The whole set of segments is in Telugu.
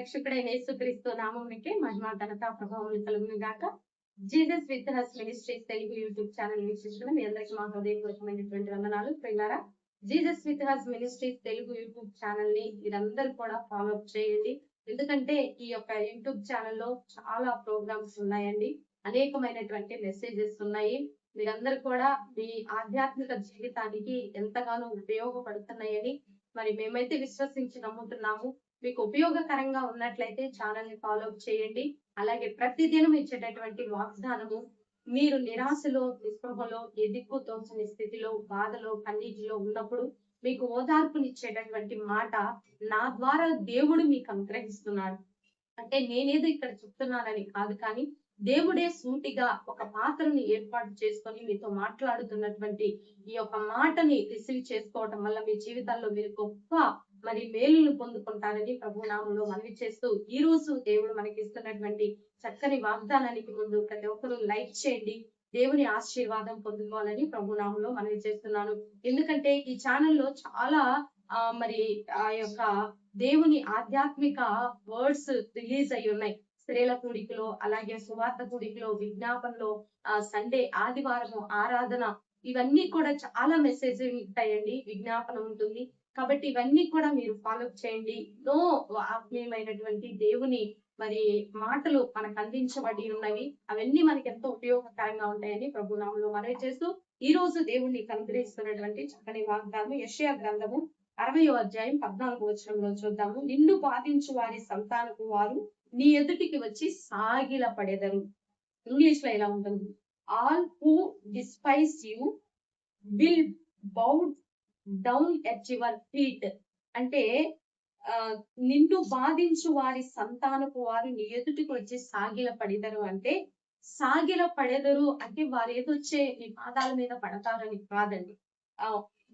రక్షకుడైన యేసుక్రీస్తు నామమునకే మహిమ ఘనత ప్రభావములు కలుగును గాక. Jesus with has ministries Telugu YouTube channel వీక్షిస్తున్న మీ అందరికీ మా హృదయపూర్వకమైనటువంటి వందనాలు. ప్రియులారా, Jesus with has ministries Telugu YouTube channel ని మీరందరూ కూడా ఫాలో అప్ చేయండి. ఎందుకంటే ఈ యొక్క యూట్యూబ్ ఛానల్లో చాలా ప్రోగ్రామ్స్ ఉన్నాయండి, అనేకమైనటువంటి మెసేజెస్ ఉన్నాయి. మీరందరూ కూడా మీ ఆధ్యాత్మిక జీవితానికి ఎంతగానో ఉపయోగపడుతున్నాయని మరి మేమైతే విశ్వసించి నమ్ముతున్నాము. మీకు ఉపయోగకరంగా ఉన్నట్లయితే ఛానల్ ని ఫాలో అప్ చేయండి. అలాగే ప్రతిదినం ఇచ్చేటటువంటి వాగ్దానము మీరు నిరాశలో, నిస్పృహలో, ఎదిక్కు తోచని స్థితిలో, బాధలో, కన్నీటిలో ఉన్నప్పుడు మీకు ఓదార్పునిచ్చేటటువంటి మాట నా ద్వారా దేవుడు మీకు అనుగ్రహిస్తున్నాడు. అంటే నేనేదో ఇక్కడ చెప్తున్నానని కాదు, కానీ దేవుడే సూటిగా ఒక పాత్రని ఏర్పాటు చేసుకొని మీతో మాట్లాడుతున్నటువంటి ఈ యొక్క మాటని రిసీవ్ చేసుకోవటం వల్ల మీ జీవితాల్లో మీరు గొప్ప మరి మేలును పొందుకుంటారని ప్రభునామంలో మనవి చేస్తూ, ఈ రోజు దేవుడు మనకి ఇస్తున్నటువంటి చక్కని వాగ్దానానికి ముందు ప్రతి ఒక్కరూ లైక్ చేయండి. దేవుని ఆశీర్వాదం పొందుకోవాలని ప్రభునామంలో మనవి చేస్తున్నాను. ఎందుకంటే ఈ ఛానల్లో చాలా మరి ఆ యొక్క దేవుని ఆధ్యాత్మిక వర్డ్స్ రిలీజ్ అయి ఉన్నాయి. స్త్రీల కూడికలో, అలాగే సువార్త కూడికలో, విజ్ఞాపనలో, సండే ఆదివారము ఆరాధన, ఇవన్నీ కూడా చాలా మెసేజ్ ఉంటాయండి. విజ్ఞాపన ఉంటుంది. కాబట్టి ఇవన్నీ కూడా మీరు ఫాలో చేయండి. ఎన్నో ఆత్మీయమైనటువంటి దేవుని మరి మాటలు మనకు అందించబడి ఉన్నవి. అవన్నీ మనకి ఎంతో ఉపయోగకరంగా ఉంటాయని ప్రభునామంలో మనవి చేస్తూ, ఈ రోజు దేవుణ్ణి అనుగ్రహిస్తున్నటువంటి చక్కని వాగ్దానం యెషయా గ్రంథము 60వ అధ్యాయం 14వ వచనంలో చూద్దాము. నిన్ను బాధించు వారి సంతానపు వారు నీ ఎదుటికి వచ్చి సాగిల పడెదరు. ఇంగ్లీష్ లో ఎలా ఉంటుంది? All who despise you will bow down at your feet. అంటే నిన్ను బాధించు వారి సంతానపు వారు నీ ఎదుటికి వచ్చి సాగిల పడెదరు. అంటే సాగిల పడెదరు అంటే వారు ఏదొచ్చే నీ పాదాల మీద పడతారని కాదండి.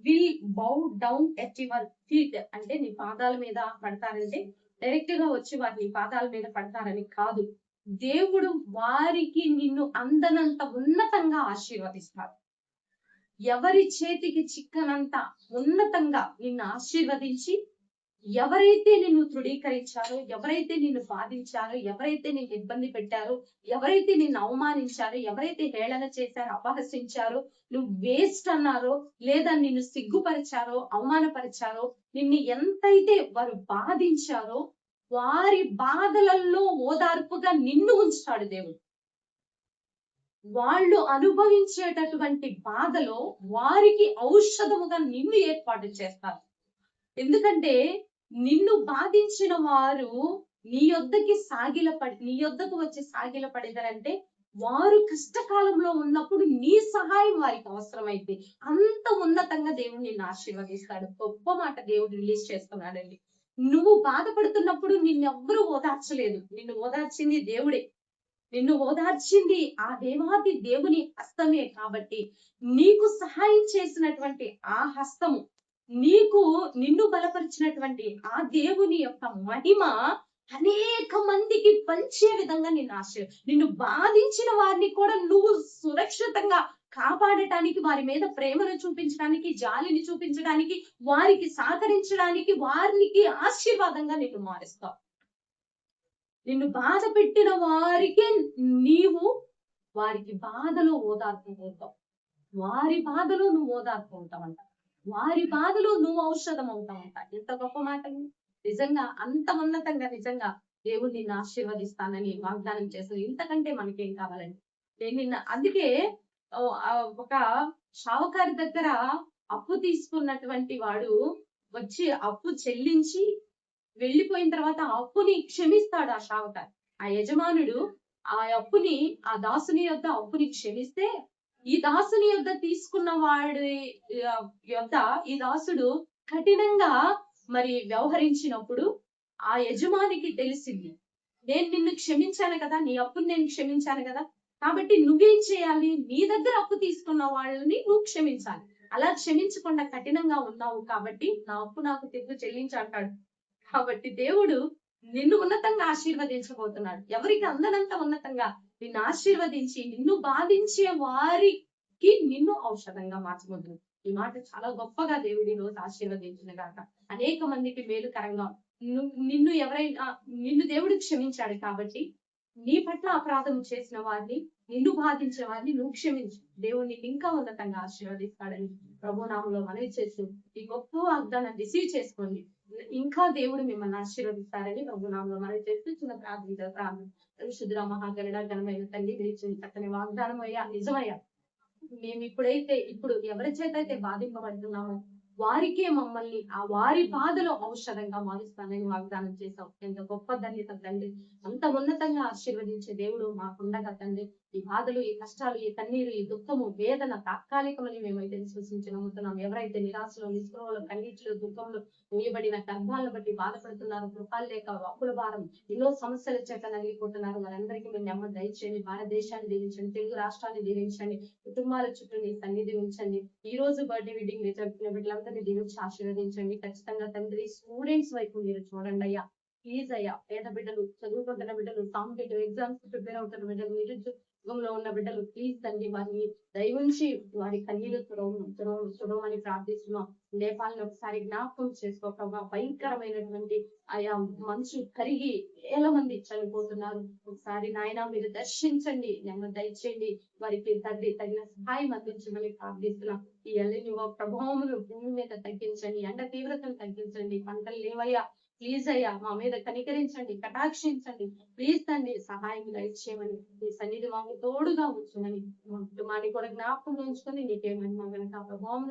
Will bow down at your feet అంటే నీ పాదాల మీద పడతారంటే డైరెక్ట్ గా వచ్చి వారి నీ పాదాల మీద పడతారని కాదు. దేవుడు వారికి నిన్ను అందనంత ఉన్నతంగా ఆశీర్వదిస్తారు. ఎవరి చేతికి చిక్కనంత ఉన్నతంగా నిన్ను ఆశీర్వదించి, ఎవరైతే నిన్ను తృణీకరించారో, ఎవరైతే నిన్ను బాధించారో, ఎవరైతే నిన్ను ఇబ్బంది పెట్టారో, ఎవరైతే నిన్ను అవమానించారో, ఎవరైతే హేళన చేశారో, అపహసించారో, నువ్వు వేస్ట్ అన్నారో, లేదా నిన్ను సిగ్గుపరిచారో, అవమానపరిచారో, నిన్ను ఎంతైతే వారు బాధించారో వారి బాధలలో ఓదార్పుగా నిన్ను ఉంచుతాడు దేవుడు. వాళ్ళు అనుభవించేటటువంటి బాధలో వారికి ఔషధముగా నిన్ను ఏర్పాటు చేస్తారు. ఎందుకంటే నిన్ను బాధించిన వారు నీ యొద్దకు వచ్చి సాగిల పడేదారంటే వారు కష్టకాలంలో ఉన్నప్పుడు నీ సహాయం వారికి అవసరమైతే అంత ఉన్నతంగా దేవుడు నిన్ను ఆశీర్వదిస్తాడు. గొప్ప మాట దేవుడు రిలీజ్ చేస్తున్నాడండి. నువ్వు బాధపడుతున్నప్పుడు నిన్నెవ్వరూ ఓదార్చలేదు. నిన్ను ఓదార్చింది దేవుడే. నిన్ను ఓదార్చింది ఆ దేవాది దేవుని హస్తమే. కాబట్టి నీకు సహాయం చేసినటువంటి ఆ హస్తము, నిన్ను బలపరిచినటువంటి ఆ దేవుని యొక్క మహిమ అనేక మందికి పంచే విధంగా నిన్ను బాధించిన వారిని కూడా నువ్వు సురక్షితంగా కాపాడటానికి, వారి మీద ప్రేమను చూపించడానికి, జాలిని చూపించడానికి, వారికి సహకరించడానికి, వారికి ఆశీర్వాదంగా నిన్ను మారుస్తావు. నిన్ను బాధ పెట్టిన వారికి నీవు వారికి బాధలో ఓదార్పు ఉంటావు. వారి బాధలో నువ్వు ఓదార్పు ఉంటావంట. వారి బాధలో నువ్వు ఔషధం అవుతావంట. ఎంత గొప్ప మాట! నిజంగా అంత ఉన్నతంగా నిజంగా దేవుడు నిన్ను ఆశీర్వదిస్తానని వాగ్దానం చేస్తుంది. ఇంతకంటే మనకేం కావాలండి? అందుకే ఒక షావుకారి దగ్గర అప్పు తీసుకున్నటువంటి వాడు వచ్చి అప్పు చెల్లించి వెళ్ళిపోయిన తర్వాత ఆ అప్పుని క్షమిస్తాడు ఆ షావుకారు. ఆ యజమానుడు ఆ అప్పుని, ఆ దాసుని యొద్ద అప్పుని క్షమిస్తే, ఈ దాసుని యొద్ద తీసుకున్న వాడి యొద్ద ఈ దాసుడు కఠినంగా మరి వ్యవహరించినప్పుడు ఆ యజమానికి తెలిసింది, నేను నిన్ను క్షమించాను కదా, నీ అప్పుని నేను క్షమించాను కదా, కాబట్టి నువ్వేం చేయాలి? నీ దగ్గర అప్పు తీసుకున్న వాళ్ళని నువ్వు క్షమించాలి. అలా క్షమించకుండా కఠినంగా ఉన్నావు కాబట్టి నా అప్పు నాకు తిరిగి చెల్లించి అంటాడు. కాబట్టి దేవుడు నిన్ను ఉన్నతంగా ఆశీర్వదించబోతున్నాడు. ఎవరికి అందనంత ఉన్నతంగా నిన్ను ఆశీర్వదించి, నిన్ను బాధించే వారికి నిన్ను ఔషధంగా మార్చబోతుంది. ఈ మాట చాలా గొప్పగా దేవుడి రోజు ఆశీర్వదించిన గాక. అనేక మందికి మేలుకరంగా నిన్ను ఎవరైనా నిన్ను దేవుడు క్షమించాడు కాబట్టి నీ పట్ల అపరాధం చేసిన వారిని, నిన్ను బాధించిన వారిని నువ్వు క్షమించు. దేవుడు నీకు ఇంకా ఉన్నతంగా ఆశీర్వదిస్తాడని ప్రభునామంలో మనవి చేస్తూ ఈ గొప్ప వాగ్దానాన్ని రిసీవ్ చేసుకోండి. ఇంకా దేవుడు మిమ్మల్ని ఆశీర్వదిస్తారని ప్రభునామంలో మనవి చేస్తూ చిన్న ప్రార్థన. పరిశుద్ధుల మహాగణుడ ఘనమైన తండ్రి, మీరు ఇచ్చిన చక్కని వాగ్దానం అయ్యా, నిజమయ్యా. మేము ఇప్పుడు ఎవరి చేత అయితే బాధింపబడుతున్నామో వారికే మమ్మల్ని ఆ వారి బాధలో ఔషధంగా మారుస్తానని వాగ్దానం చేశాం. ఎంత గొప్ప ధన్యత తండ్రి. అంత ఉన్నతంగా ఆశీర్వదించే దేవుడు మాకుండగా తండ్రి, ఈ బాధలు, ఈ కష్టాలు, ఈ కన్నీరు, ఈ దుఃఖము, వేదన తాత్కాలికమని మేమైతే విశ్వసించి నమ్ముతున్నాం. ఎవరైతే నిరాశలో, నిస్పృహలో, కన్నీటిలో, దుఃఖంలో వేయబడిన గర్భాలను బట్టి బాధపడుతున్నారు, కృపాలు లేక అప్పుల భారం, ఎన్నో సమస్యల చేత నలిగిపోతున్నారు, వారందరికీ మీరు నెమ్మది దయచేయండి. భారతదేశాన్ని దీవించండి, తెలుగు రాష్ట్రాన్ని దీవించండి, కుటుంబాల చుట్టూ నీ సన్నిధి ఉంచండి. ఈ రోజు బర్త్డే వెడ్డింగ్ జరుపుకునే బిడ్డలందరినీ దీవించి ఆశీర్వదించండి. ఖచ్చితంగా తండ్రి, స్టూడెంట్స్ వైపు మీరు చూడండి అయ్యా. ప్లీజ్ అయ్యా, పేద బిడ్డలు, చదువుకుంటున్న బిడ్డలు, కాంపిటేటివ్ ఎగ్జామ్స్ ప్రిపేర్ అవుతున్న బిడ్డలు, నిరుద్యోగంలో ఉన్న బిడ్డలు, ప్లీజ్ తండ్రి వారిని దయవుంచి వారి కన్నీరు తుడవమని ప్రార్థిస్తున్నాం. నేపాల్ని ఒకసారి జ్ఞాపకం చేసుకో ప్రభా. భయంకరమైనటువంటి ఆయా మనుషులు కరిగి వేల మంది చనిపోతున్నారు. ఒకసారి నాయన మీరు దర్శించండి, నెమ్మది దయచేయండి, వారికి తగిన సహాయం అందించమని ప్రార్థిస్తున్నాం. ఈ ఎల్లినివో ప్రభావములు భూమి మీద తగ్గించండి, ఎండ తీవ్రతను తగ్గించండి, పంటలు లేవయ్యా. ప్లీజ్ అయ్యా, మా మీద కనికరించండి, కటాక్షించండి. ప్లీజ్ తండ్రి సహాయం దయచేయమని, మీ సన్నిధి మాకు తోడుగా ఉంచమని, మా కుటుంబాన్ని కూడా జ్ఞాపకం ఉంచుకొని నీకేమన్నా కనుక ఆ ప్రభావం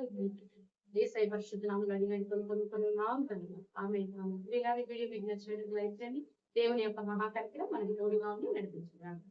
దేశాయ పరిశుద్ధ నామములో అడిగినాం తండ్రి. ఆమేన్. ఇలాంటి వీడియో మీకు నచ్చినట్లయితే లైక్ చేయండి. దేవుని యొక్క మహాకర్తగా మనకి తోడుగా ఉండి నడిపించుకున్నాను.